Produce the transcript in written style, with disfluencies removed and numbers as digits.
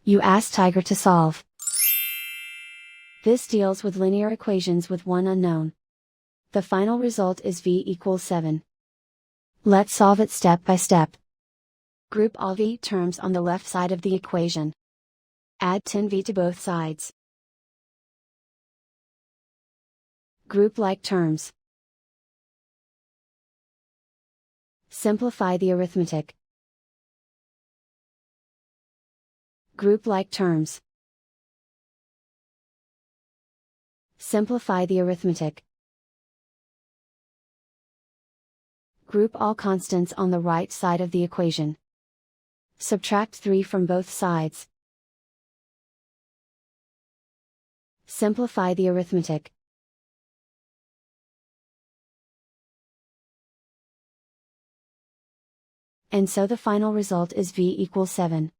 You ask Tiger to solve. This deals with linear equations with one unknown. The final result is v equals 7. Let's solve it step by step. Group all v terms on the left side of the equation. Add 10v to both sides. Group like terms. Simplify the arithmetic. Group like terms. Simplify the arithmetic. Group all constants on the right side of the equation. Subtract 3 from both sides. Simplify the arithmetic. And so the final result is v equals 7.